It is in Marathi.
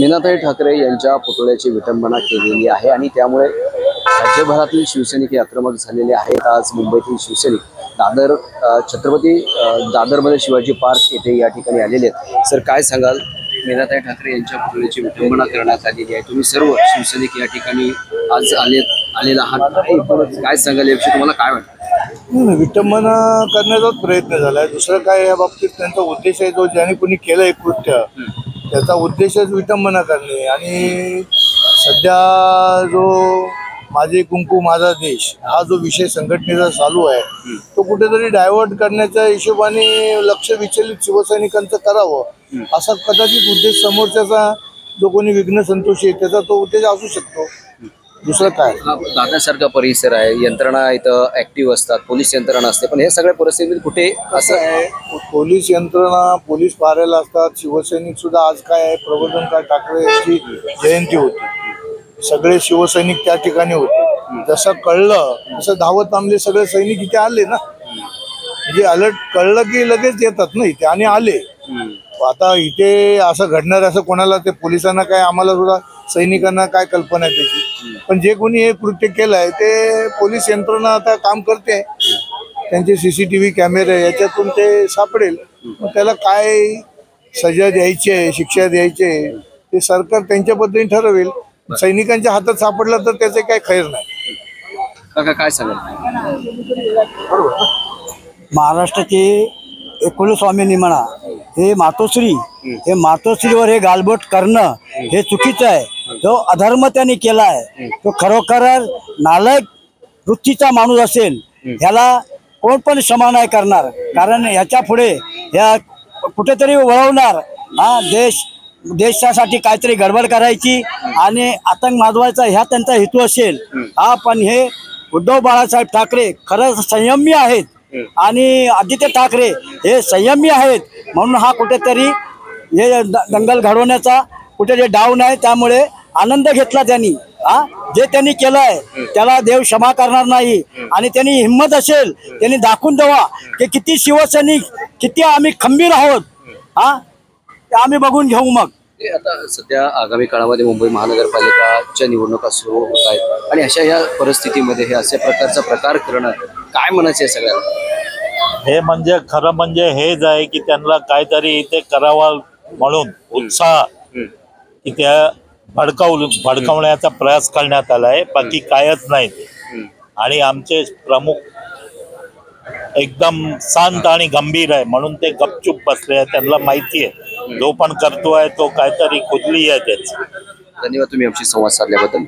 मीनाताई ठाकरे यांच्या पुतळ्याची विटंबना केलेली आहे आणि त्यामुळे राज्यभरातील शिवसैनिक आक्रमक झालेले आहेत। आज मुंबईतील शिवसैनिक छत्रपती दादरमध्ये शिवाजी पार्क येथे या ठिकाणी आलेले आहेत। सर, काय सांगाल? मीनाताई ठाकरे यांच्या पुतळ्याची विटंबना करण्यात आलेली आहे, तुम्ही सर्व शिवसैनिक या ठिकाणी आज आलेला आहात, काय सांगाल याविषयी? तुम्हाला काय वाटतं? विटंबना करण्याचाच प्रयत्न झालाय, दुसरं काय या बाबतीत त्यांचा उद्देश आहे। जो ज्याने कोणी केलं एक कृत्य त्याचा उद्देशच विटंबना करणे। आणि सध्या जो माझे कुंकू माझा देश हा जो विषय संघटनेचा चालू आहे तो कुठेतरी डायव्हर्ट करण्याच्या हिशोबाने लक्ष विचलित शिवसैनिकांचं करावं असा कदाचित उद्देश समोरच्याचा जो कोणी विघ्न संतोषी आहे त्याचा तो उद्देश असू शकतो, दुसरं काय। दादासारखा परिसर आहे, यंत्रणा इथं ऍक्टिव्ह असतात, पोलीस यंत्रणा असते, पण हे सगळ्या परिस्थितीत कुठे असं आहे? पोलीस यंत्रणा पोलीस पाहायला असतात, शिवसैनिक सुद्धा। आज काय आहे, प्रबोधनकार ठाकरे यांची जयंती होती, सगळे शिवसैनिक त्या ठिकाणी होते। जसं कळलं तसं धावत आमले सगळे सैनिक इथे आले ना, म्हणजे अलर्ट कळलं की लगेच येतात ना इथे आणि आले। आता इथे असं घडणार असं कोणाला, ते पोलिसांना काय, आम्हाला सुद्धा सैनिकांना काय कल्पना आहे त्याची, पण जे कोणी हे कृत्य केलंय ते पोलीस यंत्रणा आता काम करते, त्यांचे CCTV कॅमेरे याच्यातून ते सापडेल। मग त्याला काय सजा द्यायची आहे, शिक्षा द्यायची आहे ते सरकार त्यांच्या पद्धतीने ठरवेल। सैनिकांच्या हातात सापडलं तर त्याचे काही खैर नाही। काका, काय सांगाल? महाराष्ट्राचे 19वामी म्हणा हे मातोश्री, हे मातोश्रीवर हे गालबोट करणं हे चुकीचं आहे। जो अधर्म त्यांनी केला आहे तो खरोखर नालायक वृत्तीचा माणूस असेल, ह्याला कोण पण क्षमा नाही करणार, कारण याच्या पुढे ह्या कुठेतरी वळवणार हा देशासाठी काहीतरी गडबड करायची आणि आतंक माजवायचा ह्या त्यांचा हेतू असेल हा। पण हे उद्धव बाळासाहेब ठाकरे खरंच संयमी आहेत आणि आदित्य ठाकरे हे संयमी आहेत, म्हणून हा कुठेतरी हे दंगल घडवण्याचा कुठेतरी डाव नाही। त्यामुळे आनंद घेतला त्यांनी, जे त्यांनी केलं आहे त्याला देव क्षमा करणार नाही। आणि त्यांनी हिंमत असेल त्यांनी दाखवून द्यावा की किती शिवसैनिक, किती आम्ही खंबीर आहोत, आम्ही बघून घेऊ। मग आता सध्या आगामी काळामध्ये मुंबई महानगरपालिकाच्या निवडणुका सुरू होत आहेत आणि अशा या परिस्थितीमध्ये हे अशा प्रकारचा प्रकार करणं काय म्हणायचं आहे सगळ्याला? हे म्हणजे खरं म्हणजे हेच आहे की त्यांना काहीतरी इथे करावं म्हणून उत्साह इथे भडकवण्याचा प्रयास करण्यात आलाय, बाकी कायच नाही। आणि आमचे प्रमुख एकदम शांत आणि गंभीर आहे म्हणून ते गपचूप बसले आहे, त्यांना माहिती आहे जो पण करतोय तो काहीतरी कुदली आहे त्याची। धन्यवाद तुम्ही आमची संवाद साधल्याबद्दल।